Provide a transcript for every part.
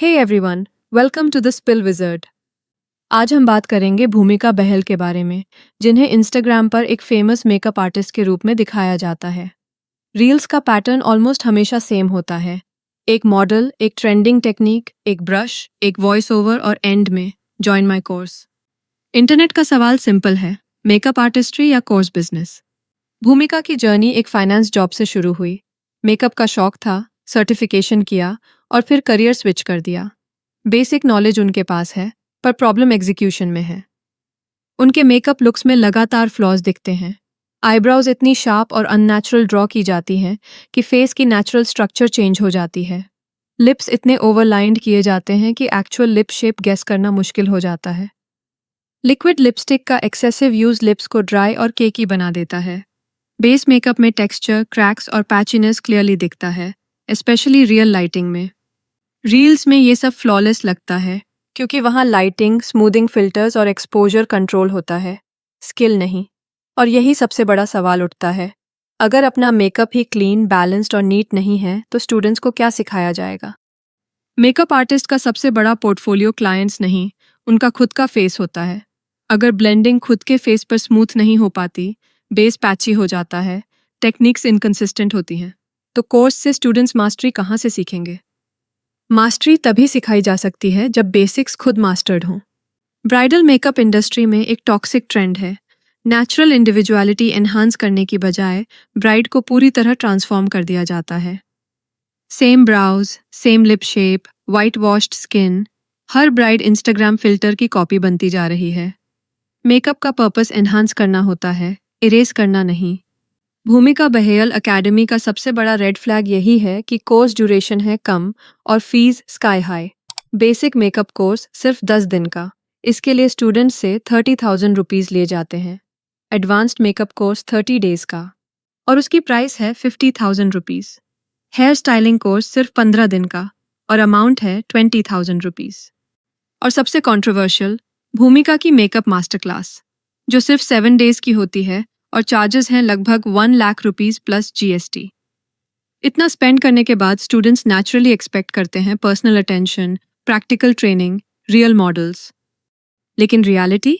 Hey everyone, welcome to the spill wizard. आज हम बात करेंगे भूमिका बहल के बारे में, जिन्हें इंस्टाग्राम पर एक फेमस मेकअप आर्टिस्ट के रूप में दिखाया जाता है। रील्स का पैटर्न ऑलमोस्ट हमेशा सेम होता है। एक मॉडल, एक ट्रेंडिंग टेक्निक, एक ब्रश, एक वॉइस ओवर और एंड में जॉइन माई कोर्स। इंटरनेट का सवाल सिंपल है, मेकअप आर्टिस्ट्री या कोर्स बिजनेस। भूमिका की जर्नी एक फाइनेंस जॉब से शुरू हुई। मेकअप का शौक था, सर्टिफिकेशन किया और फिर करियर स्विच कर दिया। बेसिक नॉलेज उनके पास है, पर प्रॉब्लम एग्जीक्यूशन में है। उनके मेकअप लुक्स में लगातार फ्लॉज दिखते हैं। आईब्राउज इतनी शार्प और अननेचुरल ड्रॉ की जाती हैं कि फेस की नेचुरल स्ट्रक्चर चेंज हो जाती है। लिप्स इतने ओवरलाइंड किए जाते हैं कि एक्चुअल लिप शेप गेस करना मुश्किल हो जाता है। लिक्विड लिपस्टिक का एक्सेसिव यूज लिप्स को ड्राई और केकी बना देता है। बेस मेकअप में टेक्सचर, क्रैक्स और पैचीनेस क्लियरली दिखता है, स्पेशली रियल लाइटिंग में। रील्स में ये सब फ्लॉलेस लगता है क्योंकि वहाँ लाइटिंग, स्मूदिंग फिल्टर्स और एक्सपोजर कंट्रोल होता है, स्किल नहीं। और यही सबसे बड़ा सवाल उठता है, अगर अपना मेकअप ही क्लीन, बैलेंस्ड और नीट नहीं है तो स्टूडेंट्स को क्या सिखाया जाएगा। मेकअप आर्टिस्ट का सबसे बड़ा पोर्टफोलियो क्लाइंट्स नहीं, उनका खुद का फेस होता है। अगर ब्लेंडिंग खुद के फेस पर स्मूथ नहीं हो पाती, बेस पैची हो जाता है, टेक्निक्स इनकंसिस्टेंट होती हैं, तो कोर्स से स्टूडेंट्स मास्टरी कहाँ से सीखेंगे। मास्टरी तभी सिखाई जा सकती है जब बेसिक्स खुद मास्टर्ड हों। ब्राइडल मेकअप इंडस्ट्री में एक टॉक्सिक ट्रेंड है। नेचुरल इंडिविजुअलिटी एनहांस करने की बजाय ब्राइड को पूरी तरह ट्रांसफॉर्म कर दिया जाता है। Same brows, same lip shape, white washed skin, हर ब्राइड इंस्टाग्राम फिल्टर की कॉपी बनती जा रही है। मेकअप का पर्पस एनहांस करना होता है, इरेज करना नहीं। भूमिका बहल एकेडमी का सबसे बड़ा रेड फ्लैग यही है कि कोर्स ड्यूरेशन है कम और fees sky high. Basic makeup course सिर्फ 10 दिन का, इसके लिए स्टूडेंट्स से 30,000 रुपीज़ लिए जाते हैं। एडवांस्ड मेकअप कोर्स 30 डेज का और उसकी प्राइस है 50,000 रुपीज़। हेयर स्टाइलिंग कोर्स सिर्फ 15 दिन का और अमाउंट है 20,000 रुपीज़। और सबसे कॉन्ट्रोवर्शियल, भूमिका की मेकअप मास्टर क्लास, जो सिर्फ 7 डेज की होती है और चार्जेस हैं लगभग 1 लाख रुपीज़ प्लस GST। इतना स्पेंड करने के बाद स्टूडेंट्स नेचुरली एक्सपेक्ट करते हैं personal attention, practical training, real models. लेकिन रियलिटी,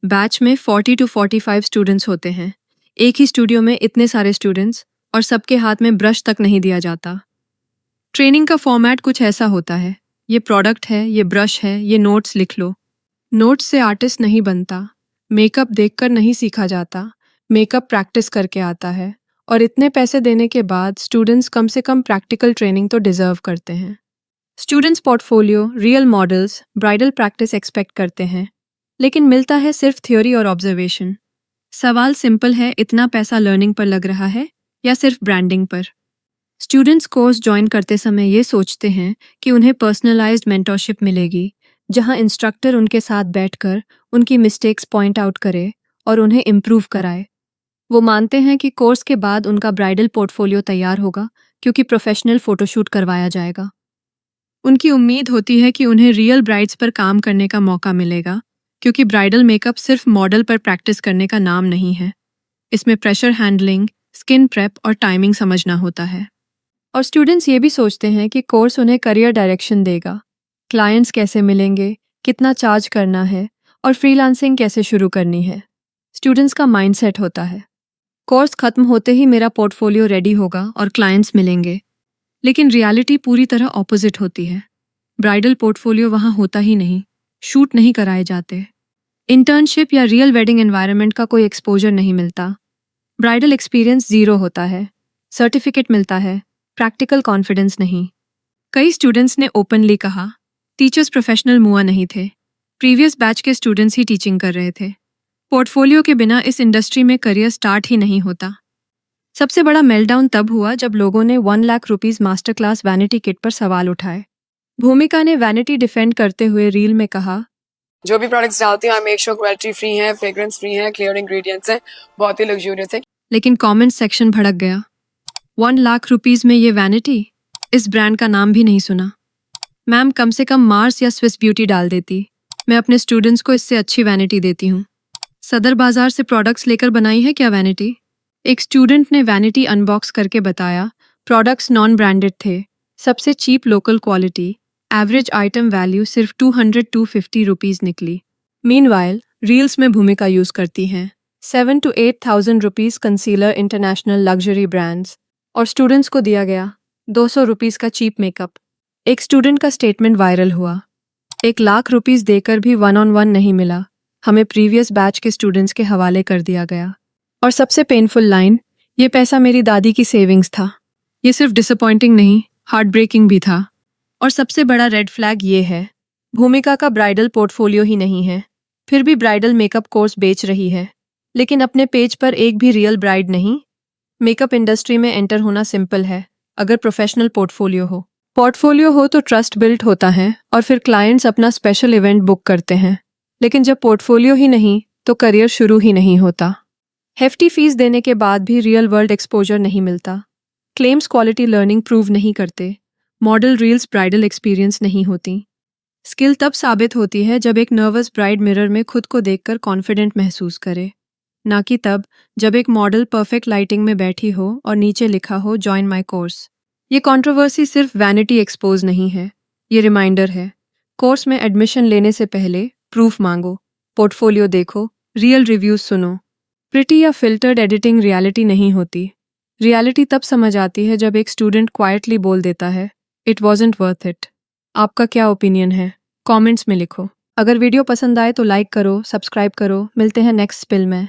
बैच में 40 to 45 स्टूडेंट्स होते हैं। एक ही स्टूडियो में इतने सारे स्टूडेंट्स और सबके हाथ में ब्रश तक नहीं दिया जाता। ट्रेनिंग का फॉर्मेट कुछ ऐसा होता है, ये प्रोडक्ट है, ये ब्रश है, ये नोट्स लिख लो। नोट्स से आर्टिस्ट नहीं बनता, मेकअप देखकर नहीं सीखा जाता, मेकअप प्रैक्टिस करके आता है। और इतने पैसे देने के बाद स्टूडेंट्स कम से कम प्रैक्टिकल ट्रेनिंग तो डिजर्व करते हैं। Students portfolio, real models, bridal practice expect करते हैं, लेकिन मिलता है सिर्फ थ्योरी और ऑब्जर्वेशन। सवाल सिंपल है, इतना पैसा लर्निंग पर लग रहा है या सिर्फ ब्रांडिंग पर। स्टूडेंट्स कोर्स ज्वाइन करते समय ये सोचते हैं कि उन्हें पर्सनलाइज्ड मेंटरशिप मिलेगी, जहां इंस्ट्रक्टर उनके साथ बैठकर उनकी मिस्टेक्स पॉइंट आउट करे और उन्हें इम्प्रूव कराए। वो मानते हैं कि कोर्स के बाद उनका ब्राइडल पोर्टफोलियो तैयार होगा क्योंकि प्रोफेशनल फोटोशूट करवाया जाएगा। उनकी उम्मीद होती है कि उन्हें रियल ब्राइड्स पर काम करने का मौका मिलेगा, क्योंकि ब्राइडल मेकअप सिर्फ मॉडल पर प्रैक्टिस करने का नाम नहीं है। इसमें प्रेशर हैंडलिंग, स्किन प्रेप और टाइमिंग समझना होता है। और स्टूडेंट्स ये भी सोचते हैं कि कोर्स उन्हें करियर डायरेक्शन देगा। क्लाइंट्स कैसे मिलेंगे, कितना चार्ज करना है और फ्रीलांसिंग कैसे शुरू करनी है, स्टूडेंट्स का माइंडसेट होता है। कोर्स खत्म होते ही मेरा पोर्टफोलियो रेडी होगा और क्लाइंट्स मिलेंगे, लेकिन रियलिटी पूरी तरह ऑपोजिट होती है। ब्राइडल पोर्टफोलियो वहाँ होता ही नहीं, शूट नहीं कराए जाते, इंटर्नशिप या रियल वेडिंग एनवायरनमेंट का कोई एक्सपोजर नहीं मिलता, ब्राइडल एक्सपीरियंस जीरो होता है, सर्टिफिकेट मिलता है, प्रैक्टिकल कॉन्फिडेंस नहीं। कई स्टूडेंट्स ने ओपनली कहा, टीचर्स प्रोफेशनल मुआ नहीं थे, प्रीवियस बैच के स्टूडेंट्स ही टीचिंग कर रहे थे। पोर्टफोलियो के बिना इस इंडस्ट्री में करियर स्टार्ट ही नहीं होता। सबसे बड़ा मेल्टडाउन तब हुआ जब लोगों ने 1 lakh rupees master class vanity kit पर सवाल उठाए। भूमिका ने वैनिटी डिफेंड करते हुए रील में कहा, जो भी प्रोडक्ट्स डालती हूँ I make sure quality free है, फ्रेग्रेंस फ्री है, क्लियर इंग्रेडिएंट्स है, बहुत ही लग्जूरियस है। लेकिन कमेंट सेक्शन भड़क गया। 1 लाख रुपीज़ में ये वैनिटी, इस ब्रांड का नाम भी नहीं सुना। मैम, कम से कम मार्स या स्विस ब्यूटी डाल देती, मैं अपने स्टूडेंट्स को इससे अच्छी वैनिटी देती हूँ। सदर बाजार से प्रोडक्ट्स लेकर बनाई है क्या वैनिटी? एक स्टूडेंट ने वैनिटी अनबॉक्स करके बताया, प्रोडक्ट्स नॉन ब्रांडेड थे, सबसे cheap local quality, average item value सिर्फ 200-250 रुपीज़ निकली। मीनवाइल रील्स में भूमिका यूज़ करती हैं 7 to 8,000 rupees concealer international luxury brands और स्टूडेंट्स को दिया गया 200 रुपीज़ का चीप मेकअप। एक स्टूडेंट का स्टेटमेंट वायरल हुआ, 1,00,000 रुपीज़ देकर भी 1-on-1 नहीं मिला, हमें प्रीवियस बैच के स्टूडेंट्स के हवाले कर दिया गया। और सबसे पेनफुल लाइन, ये पैसा मेरी दादी की सेविंग्स था। ये सिर्फ डिसअपॉइंटिंग नहीं, हार्ट ब्रेकिंग भी था। और सबसे बड़ा रेड फ्लैग ये है, भूमिका का ब्राइडल पोर्टफोलियो ही नहीं है, फिर भी ब्राइडल मेकअप कोर्स बेच रही है, लेकिन अपने पेज पर एक भी रियल ब्राइड नहीं। मेकअप इंडस्ट्री में एंटर होना सिंपल है, अगर प्रोफेशनल पोर्टफोलियो हो। पोर्टफोलियो हो तो ट्रस्ट बिल्ड होता है और फिर क्लाइंट्स अपना स्पेशल इवेंट बुक करते हैं, लेकिन जब पोर्टफोलियो ही नहीं तो करियर शुरू ही नहीं होता। हेफ्टी फीस देने के बाद भी रियल वर्ल्ड एक्सपोजर नहीं मिलता, क्लेम्स क्वालिटी लर्निंग प्रूव नहीं करते, मॉडल रील्स ब्राइडल एक्सपीरियंस नहीं होती। स्किल तब साबित होती है जब एक नर्वस ब्राइड मिरर में खुद को देखकर कॉन्फिडेंट महसूस करे, ना कि तब जब एक मॉडल परफेक्ट लाइटिंग में बैठी हो और नीचे लिखा हो जॉइन माई कोर्स। ये कंट्रोवर्सी सिर्फ वैनिटी एक्सपोज नहीं है, ये रिमाइंडर है, कोर्स में एडमिशन लेने से पहले प्रूफ मांगो, पोर्टफोलियो देखो, रियल रिव्यूज सुनो। प्रिटी या फिल्टर्ड एडिटिंग रियलिटी नहीं होती। रियलिटी तब समझ आती है जब एक स्टूडेंट क्वाइटली बोल देता है, इट वॉजंट वर्थ इट। आपका क्या ओपिनियन है? कमेंट्स में लिखो। अगर वीडियो पसंद आए तो लाइक करो, सब्सक्राइब करो। मिलते हैं नेक्स्ट स्पिल में।